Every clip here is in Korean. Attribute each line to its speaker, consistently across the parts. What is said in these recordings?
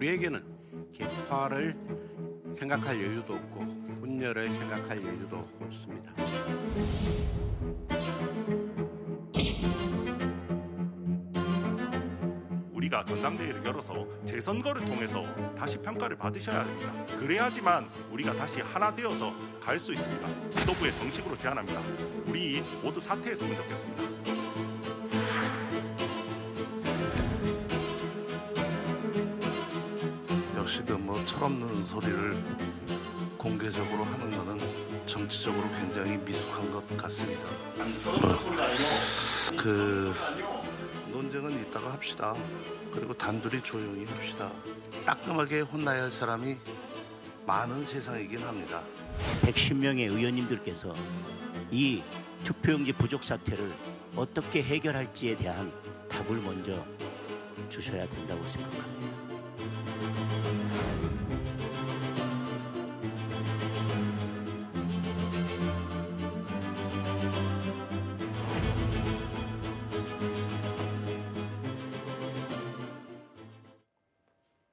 Speaker 1: 우리에게는 개파를 생각할 여유도 없고 분열을 생각할 여유도 없습니다.
Speaker 2: 우리가 전당대회를 열어서 재선거를 통해서 다시 평가를 받으셔야 됩니다. 그래야지만 우리가 다시 하나 되어서 갈 수 있습니다. 지도부에 정식으로 제안합니다. 우리 모두 사퇴했으면 좋겠습니다.
Speaker 3: 역시 그 뭐 철없는 소리를 공개적으로 하는 거는 정치적으로 굉장히 미숙한 것 같습니다. 그 논쟁은 이따가 합시다. 그리고 단둘이 조용히 합시다. 따끔하게 혼나야 할 사람이 많은 세상이긴 합니다.
Speaker 4: 110명의 의원님들께서 이 투표용지 부족 사태를 어떻게 해결할지에 대한 답을 먼저 주셔야 된다고 생각합니다.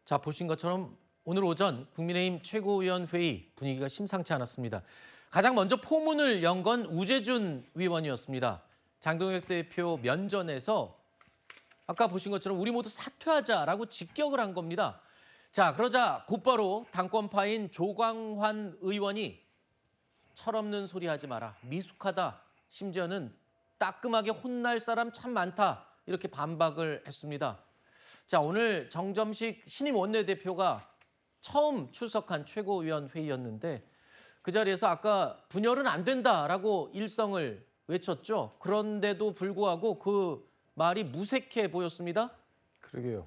Speaker 5: 자, 보신 것처럼 오늘 오전 국민의힘 최고위원 회의 분위기가 심상치 않았습니다. 가장 먼저 포문을 연 건 우재준 위원이었습니다. 장동혁 대표 면전에서 아까 보신 것처럼 우리 모두 사퇴하자라고 직격을 한 겁니다. 자, 그러자 곧바로 당권파인 조광환 의원이 철없는 소리 하지 마라, 미숙하다, 심지어는 따끔하게 혼날 사람 참 많다, 이렇게 반박을 했습니다. 자, 오늘 정점식 신임 원내대표가 처음 출석한 최고위원 회의였는데 그 자리에서 아까 분열은 안 된다라고 일성을 외쳤죠. 그런데도 불구하고 그 말이 무색해 보였습니다.
Speaker 6: 그러게요.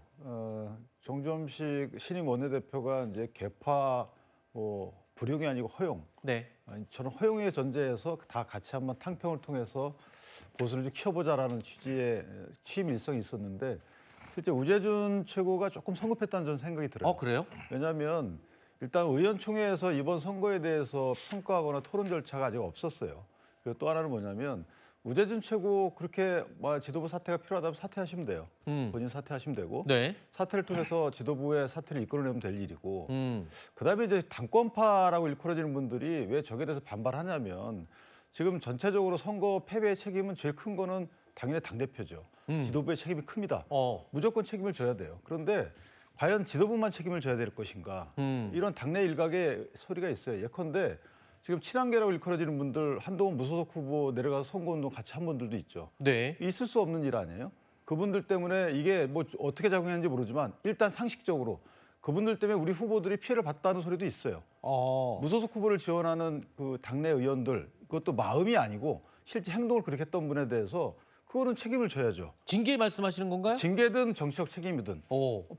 Speaker 6: 정점식 신임 원내대표가 이제 개파 불용이 아니고 허용.
Speaker 5: 네.
Speaker 6: 저는 허용의 전제에서 다 같이 한번 탕평을 통해서 보수를 좀 키워보자라는 취지의 취임 일성이 있었는데 실제 우재준 최고가 조금 성급했다는 저는 생각이 들어요.
Speaker 5: 그래요?
Speaker 6: 왜냐하면 일단 의원총회에서 이번 선거에 대해서 평가하거나 토론 절차가 아직 없었어요. 그리고 또 하나는 뭐냐면 우재준 최고 그렇게 지도부 사퇴가 필요하다면 사퇴하시면 돼요. 본인 사퇴하시면 되고
Speaker 5: 네.
Speaker 6: 사퇴를 통해서 지도부의 사퇴를 이끌어내면 될 일이고 그다음에 이제 당권파라고 일컬어지는 분들이 왜 저게 대해서 반발하냐면 지금 전체적으로 선거 패배의 책임은 제일 큰 거는 당연히 당대표죠. 지도부의 책임이 큽니다. 무조건 책임을 져야 돼요. 그런데 과연 지도부만 책임을 져야 될 것인가? 이런 당내 일각의 소리가 있어요. 예컨대 지금 친한계라고 일컬어지는 분들 한동훈 무소속 후보 내려가서 선거운동 같이 한 분들도 있죠.
Speaker 5: 네.
Speaker 6: 있을 수 없는 일 아니에요? 그분들 때문에 이게 뭐 어떻게 작용했는지 모르지만 일단 상식적으로 그분들 때문에 우리 후보들이 피해를 봤다는 소리도 있어요. 무소속 후보를 지원하는 그 당내 의원들 그것도 마음이 아니고 실제 행동을 그렇게 했던 분에 대해서 그거는 책임을 져야죠.
Speaker 5: 징계 말씀하시는 건가요?
Speaker 6: 징계든 정치적 책임이든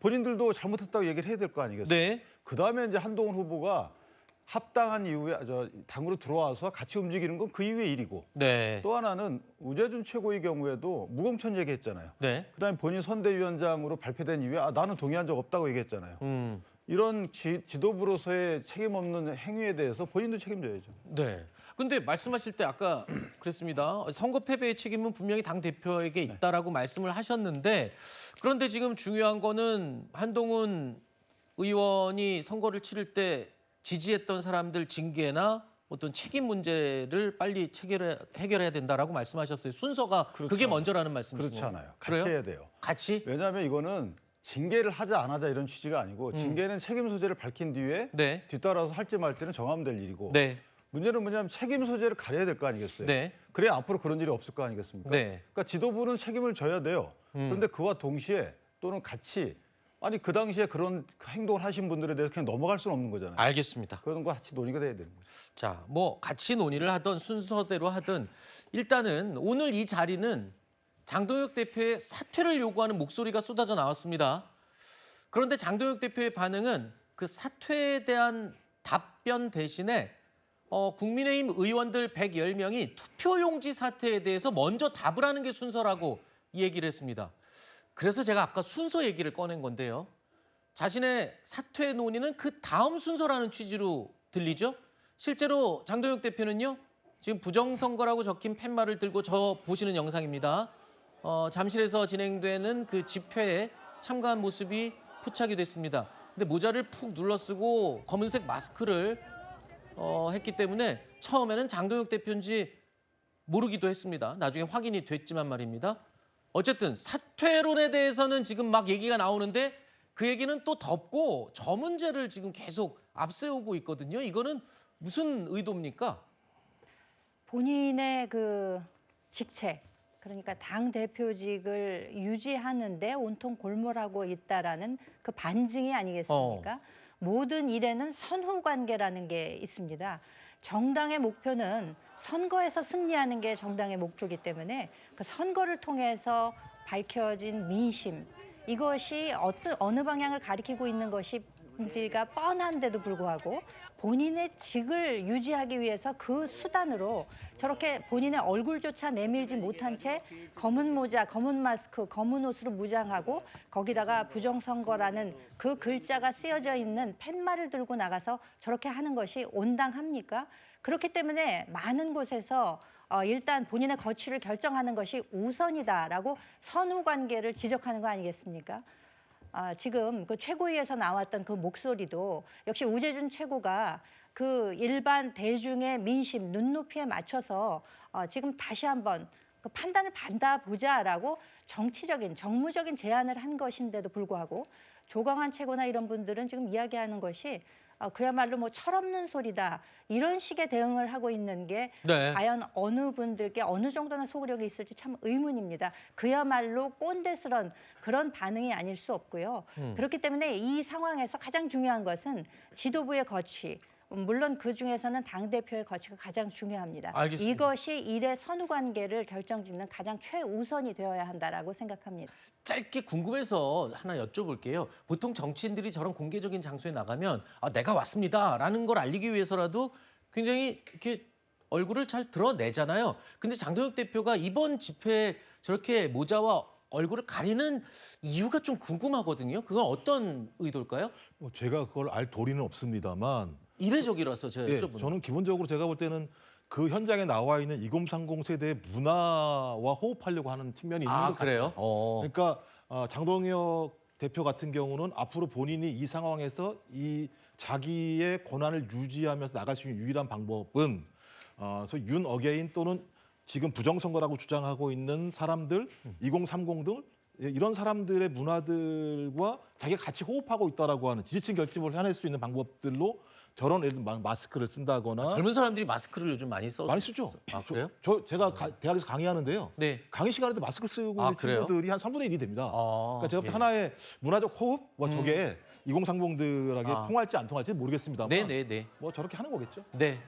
Speaker 6: 본인들도 잘못했다고 얘기를 해야 될 거 아니겠어요?
Speaker 5: 네.
Speaker 6: 그다음에 이제 한동훈 후보가 합당한 이후에 당으로 들어와서 같이 움직이는 건 그 이후의 일이고
Speaker 5: 네.
Speaker 6: 또 하나는 우재준 최고의 경우에도 무공천 얘기했잖아요.
Speaker 5: 네.
Speaker 6: 그다음에 본인 선대위원장으로 발표된 이후에 나는 동의한 적 없다고 얘기했잖아요. 이런 지도부로서의 책임 없는 행위에 대해서 본인도 책임져야죠.
Speaker 5: 네. 근데 말씀하실 때 아까 그랬습니다. 선거 패배의 책임은 분명히 당 대표에게 있다라고 말씀을 하셨는데 그런데 지금 중요한 거는 한동훈 의원이 선거를 치를 때 지지했던 사람들 징계나 어떤 책임 문제를 빨리 해결해야 된다라고 말씀하셨어요. 순서가 그게 먼저라는 말씀이시죠?
Speaker 6: 그렇지 않아요. 같이
Speaker 5: 그래요?
Speaker 6: 해야 돼요.
Speaker 5: 같이?
Speaker 6: 왜냐하면 이거는 징계를 하자 안 하자 이런 취지가 아니고 징계는 책임 소재를 밝힌 뒤에
Speaker 5: 네.
Speaker 6: 뒤따라서 할지 말지는 정하면 될 일이고
Speaker 5: 네.
Speaker 6: 문제는 뭐냐면 책임 소재를 가려야 될 거 아니겠어요?
Speaker 5: 네.
Speaker 6: 그래야 앞으로 그런 일이 없을 거 아니겠습니까?
Speaker 5: 네.
Speaker 6: 그러니까 지도부는 책임을 져야 돼요. 그런데 그와 동시에 또는 같이 그 당시에 그런 행동을 하신 분들에 대해서 그냥 넘어갈 수는 없는 거잖아요.
Speaker 5: 알겠습니다.
Speaker 6: 그런 거 같이 논의가 돼야 되는 거죠.
Speaker 5: 자, 뭐 같이 논의를 하던 순서대로 하든 일단은 오늘 이 자리는 장동혁 대표의 사퇴를 요구하는 목소리가 쏟아져 나왔습니다. 그런데 장동혁 대표의 반응은 그 사퇴에 대한 답변 대신에 국민의힘 의원들 110명이 투표용지 사태에 대해서 먼저 답을 하는 게 순서라고 얘기를 했습니다. 그래서 제가 아까 순서 얘기를 꺼낸 건데요. 자신의 사퇴 논의는 그 다음 순서라는 취지로 들리죠? 실제로 장동혁 대표는요. 지금 부정선거라고 적힌 팻말을 들고 저 보시는 영상입니다. 잠실에서 진행되는 그 집회에 참가한 모습이 포착이 됐습니다. 근데 모자를 푹 눌러쓰고 검은색 마스크를 했기 때문에 처음에는 장동혁 대표인지 모르기도 했습니다. 나중에 확인이 됐지만 말입니다. 어쨌든 사퇴론에 대해서는 지금 막 얘기가 나오는데 그 얘기는 또 덮고 저 문제를 지금 계속 앞세우고 있거든요. 이거는 무슨 의도입니까?
Speaker 7: 본인의 그 직책, 그러니까 당 대표직을 유지하는데 온통 골몰하고 있다라는 그 반증이 아니겠습니까? 모든 일에는 선후 관계라는 게 있습니다. 정당의 목표는 선거에서 승리하는 게 정당의 목표이기 때문에 그 선거를 통해서 밝혀진 민심, 이것이 어느 방향을 가리키고 있는 것인지가 뻔한데도 불구하고 본인의 직을 유지하기 위해서 그 수단으로 저렇게 본인의 얼굴조차 내밀지 못한 채 검은 모자, 검은 마스크, 검은 옷으로 무장하고 거기다가 부정선거라는 그 글자가 쓰여져 있는 팻말을 들고 나가서 저렇게 하는 것이 온당합니까? 그렇기 때문에 많은 곳에서 일단 본인의 거취를 결정하는 것이 우선이다라고 선후 관계를 지적하는 거 아니겠습니까? 지금 그 최고위에서 나왔던 그 목소리도 역시 우재준 최고가 그 일반 대중의 민심, 눈높이에 맞춰서 지금 다시 한번 그 판단을 받아보자라고 정치적인, 정무적인 제안을 한 것인데도 불구하고 조광한 최고나 이런 분들은 지금 이야기하는 것이 그야말로 뭐 철없는 소리다 이런 식의 대응을 하고 있는 게
Speaker 5: 네.
Speaker 7: 과연 어느 분들께 어느 정도나 소구력이 있을지 참 의문입니다. 그야말로 꼰대스런 그런 반응이 아닐 수 없고요. 그렇기 때문에 이 상황에서 가장 중요한 것은 지도부의 거취, 물론 그중에서는 당대표의 거취가 가장 중요합니다.
Speaker 5: 알겠습니다.
Speaker 7: 이것이 일의 선후 관계를 결정짓는 가장 최우선이 되어야 한다라고 생각합니다.
Speaker 5: 짧게 궁금해서 하나 여쭤볼게요. 보통 정치인들이 저런 공개적인 장소에 나가면 내가 왔습니다라는 걸 알리기 위해서라도 굉장히 이렇게 얼굴을 잘 드러내잖아요. 근데 장동혁 대표가 이번 집회에 저렇게 모자와 얼굴을 가리는 이유가 좀 궁금하거든요. 그건 어떤 의도일까요?
Speaker 8: 뭐 제가 그걸 알 도리는 없습니다만
Speaker 5: 이례적이라서 제가
Speaker 8: 예,
Speaker 5: 여쭤보는.
Speaker 8: 저는 기본적으로 제가 볼 때는 그 현장에 나와 있는 2030 세대의 문화와 호흡하려고 하는 측면이 있는 것
Speaker 5: 그래요?
Speaker 8: 같아요. 그러니까 장동혁 대표 같은 경우는 앞으로 본인이 이 상황에서 이 자기의 권한을 유지하면서 나갈 수 있는 유일한 방법은 소위 윤 어게인 또는 지금 부정선거라고 주장하고 있는 사람들, 2030 등 이런 사람들의 문화들과 자기가 같이 호흡하고 있다라고 하는 지지층 결집을 해낼 수 있는 방법들로 저런 예를 들면 마스크를 쓴다거나
Speaker 5: 젊은 사람들이 마스크를 요즘 많이 써서.
Speaker 8: 많이 쓰죠.
Speaker 5: 그래요?
Speaker 8: 제가 대학에서 강의하는데요.
Speaker 5: 네.
Speaker 8: 강의 시간에도 마스크 쓰고 있는
Speaker 5: 그래요?
Speaker 8: 친구들이 한 3분의 1이 됩니다.
Speaker 5: 예.
Speaker 8: 그러니까 제가 하나의 문화적 호흡, 저게 2030들에게 통할지 안 통할지 모르겠습니다만
Speaker 5: 네네네.
Speaker 8: 뭐 저렇게 하는 거겠죠.
Speaker 5: 네.